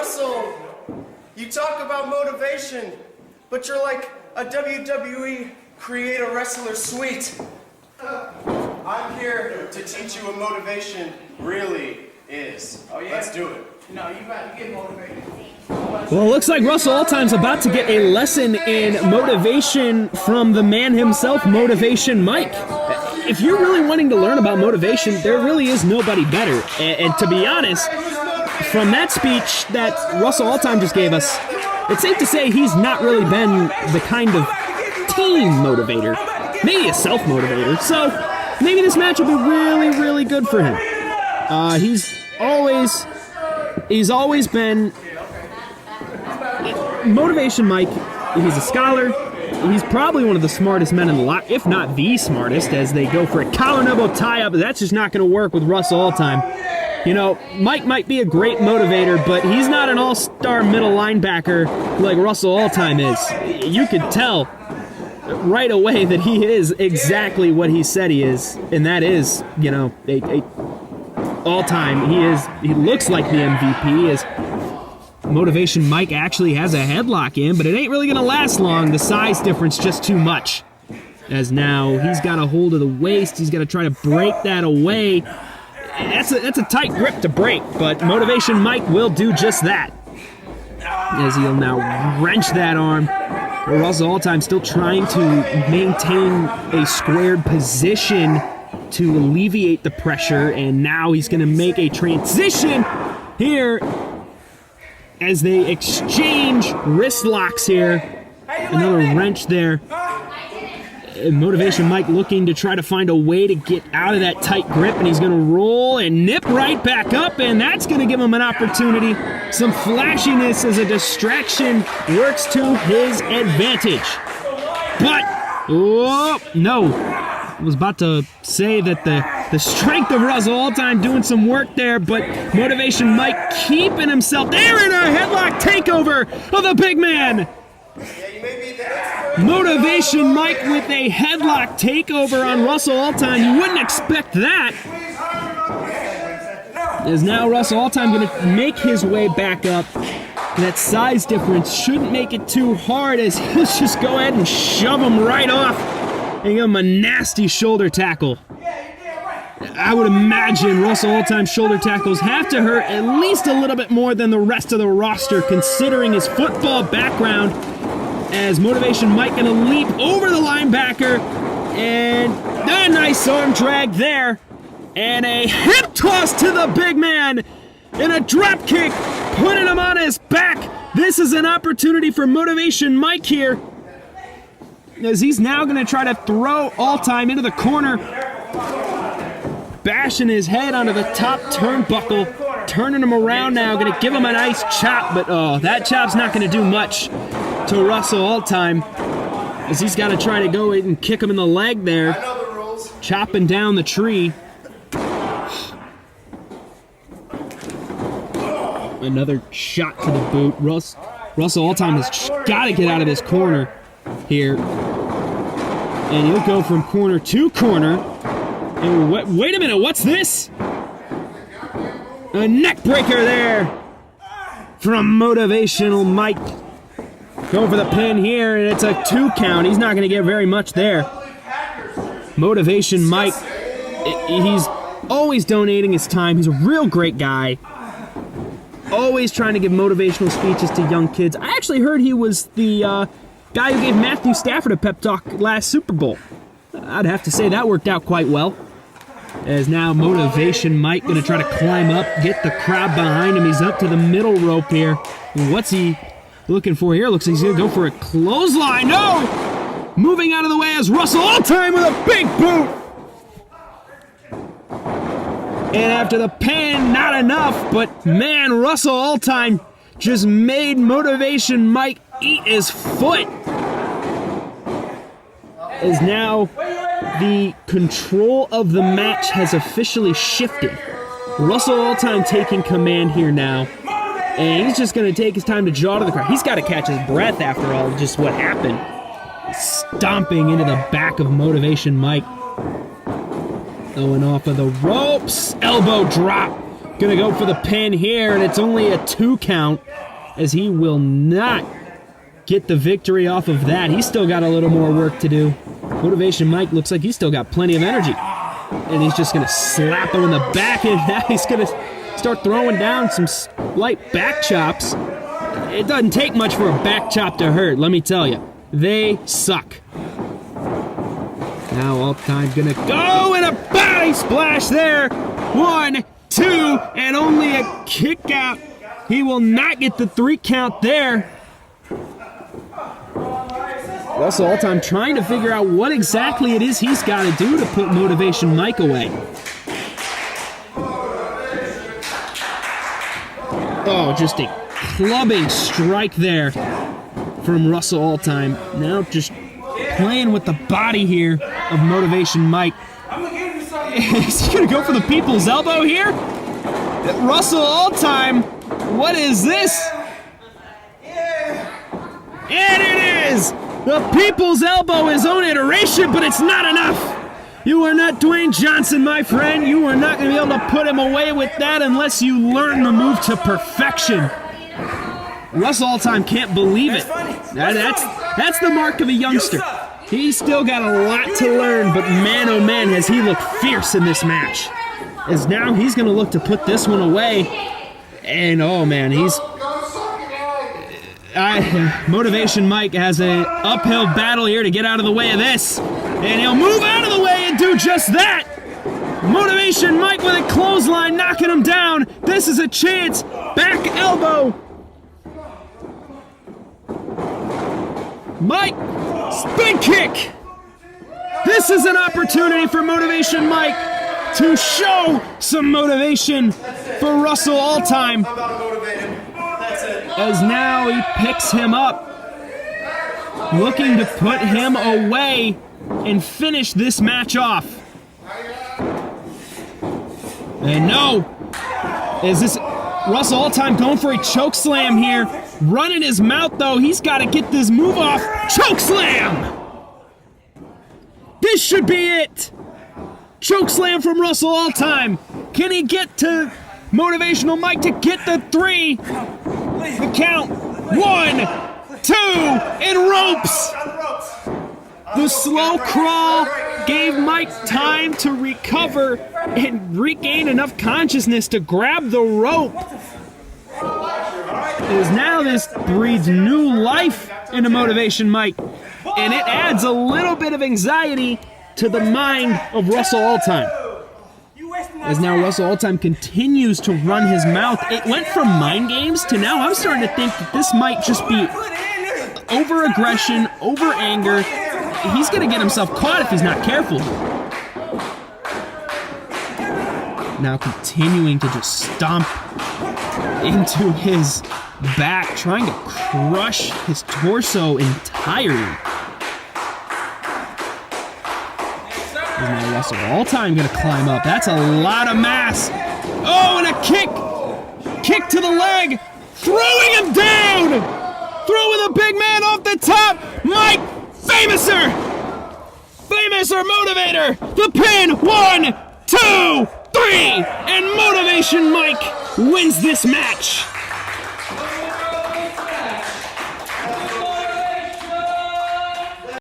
Russell, you talk about motivation, but you're like a WWE Create a Wrestler suite. I'm here to teach you what motivation really is. Oh yeah? Let's do it. No, you got to get motivated. Well, it looks like Russell Alltime's about to get a lesson in motivation from the man himself, Motivation Mike. If you're really wanting to learn about motivation, there really is nobody better. And to be honest, from that speech that Russell Alltime just gave us, it's safe to say he's not really been the kind of team motivator, maybe a self-motivator. So maybe this match will be really, really good for him. He's always been Motivation Mike. He's a scholar. He's probably one of the smartest men in the lot, if not the smartest, as they go for a collar and elbow tie-up. That's just not going to work with Russell Alltime. You know, Mike might be a great motivator, but he's not an all-star middle linebacker like Russell Alltime is. You could tell right away that he is exactly what he said he is, and that is, you know, Alltime. He looks like the MVP. As Motivation Mike actually has a headlock in, but it ain't really gonna last long. The size difference just too much. As now he's got a hold of the waist, he's got to try to break that away. That's a tight grip to break, but Motivation Mike will do just that. As he'll now wrench that arm. Russell Alltime still trying to maintain a squared position to alleviate the pressure, and now he's going to make a transition here as they exchange wrist locks here. Another wrench there. Motivation Mike looking to try to find a way to get out of that tight grip, and he's going to roll and nip right back up, and that's going to give him an opportunity. Some flashiness as a distraction works to his advantage. But, oh, no. I was about to say that the strength of Russell Alltime doing some work there, but Motivation Mike keeping himself there in a headlock takeover of the big man. Motivation Mike with a headlock takeover on Russell Alltime. You wouldn't expect that. As now Russell Alltime going to make his way back up. That size difference shouldn't make it too hard, as he'll just go ahead and shove him right off and give him a nasty shoulder tackle. I would imagine Russell Alltime's shoulder tackles have to hurt at least a little bit more than the rest of the roster, considering his football background. As Motivation Mike going to leap over the linebacker, and a nice arm drag there, and a hip toss to the big man, and a drop kick, putting him on his back. This is an opportunity for Motivation Mike here, as he's now going to try to throw Alltime into the corner, bashing his head onto the top turnbuckle, turning him around now, going to give him a nice chop, but oh, that chop's not going to do much to Russell Alltime, as he's got to try to go in and kick him in the leg there, chopping down the tree. Another shot to the boot. Russell Alltime has got to get out of this corner here, and he'll go from corner to corner. And wait a minute, what's this? A neck breaker there from Motivational Mike. Going for the pin here, and it's a 2 count. He's not going to get very much there. Motivation Mike, he's always donating his time. He's a real great guy. Always trying to give motivational speeches to young kids. I actually heard he was the guy who gave Matthew Stafford a pep talk last Super Bowl. I'd have to say that worked out quite well. As now Motivation Mike going to try to climb up, get the crowd behind him. He's up to the middle rope here. What's he looking for here? Looks like he's going to go for a clothesline. No! Moving out of the way as Russell Alltime with a big boot. And after the pin, not enough, but man, Russell Alltime just made Motivation Mike eat his foot. As now the control of the match has officially shifted. Russell Alltime taking command here now. And he's just going to take his time to jaw to the crowd. He's got to catch his breath after all, just what happened. Stomping into the back of Motivation Mike. Going off of the ropes. Elbow drop Gonna go for the pin here, and it's only a 2 count, as he will not get the victory off of that. He's still got a little more work to do. Motivation Mike looks like he's still got plenty of energy. And he's just gonna slap him in the back, and now he's gonna start throwing down some light back chops. It doesn't take much for a back chop to hurt, let me tell you. They suck. Now All-Time gonna go, and a body splash there. 1, 2, and only a kick out. He will not get the 3 count there. Russell All-Time trying to figure out what exactly it is he's got to do to put Motivation Mike away. Oh, just a clubbing strike there from Russell All-Time. Now just playing with the body here of Motivation Mike. Is he going to go for the people's elbow here? Russell All-Time, what is this? And it is! The people's elbow is own iteration, but it's not enough! You are not Dwayne Johnson, my friend. You are not going to be able to put him away with that unless you learn the move to perfection. Russell All-Time can't believe it. That's the mark of a youngster. He's still got a lot to learn, but man, oh man, has he looked fierce in this match. As now he's going to look to put this one away. And oh man, Motivation Mike has an uphill battle here to get out of the way of this. And he'll move out of the way and do just that. Motivation Mike with a clothesline knocking him down. This is a chance. Back elbow. Mike, spin kick. This is an opportunity for Motivation Mike to show some motivation for Russell All-Time. I'm not motivated. That's it. As now he picks him up, looking to put him away and finish this match off. And no, is this Russell All-Time going for a choke slam here? Running his mouth though, he's got to get this move off. Choke slam! This should be it! Choke slam from Russell All-Time. Can he get to Motivational Mike to get the 3? The count. 1, 2, and ropes. The slow crawl gave Mike time to recover and regain enough consciousness to grab the rope. As now this breathes new life into Motivation Mike, and it adds a little bit of anxiety to the mind of Russell All-Time. As now Russell All-Time continues to run his mouth. It went from mind games to now I'm starting to think that this might just be over-aggression, over-anger. He's going to get himself caught if he's not careful. Now continuing to just stomp into his back, trying to crush his torso entirely. Is now Russell All-Time gonna climb up. That's a lot of mass. Oh, and a kick! Kick to the leg! Throwing him down! Throwing the big man off the top! Mike Famouser! Famouser Motivator! The pin! 1, 2, 3! And Motivation Mike wins this match!